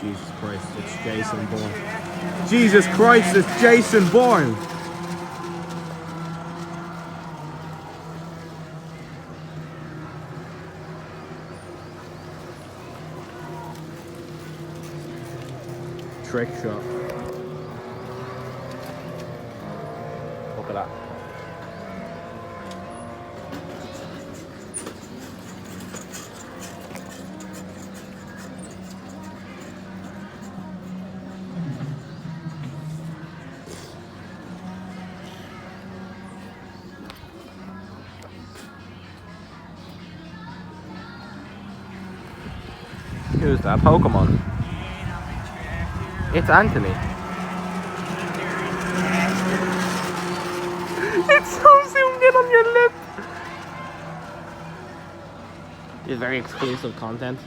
Jesus Christ, it's Jason Bourne. Jesus Christ, it's Jason Bourne! Trick shot. Look at that. Who's that? Pokemon? It's Anthony. It's so zoomed in on your lip. It's very exclusive content.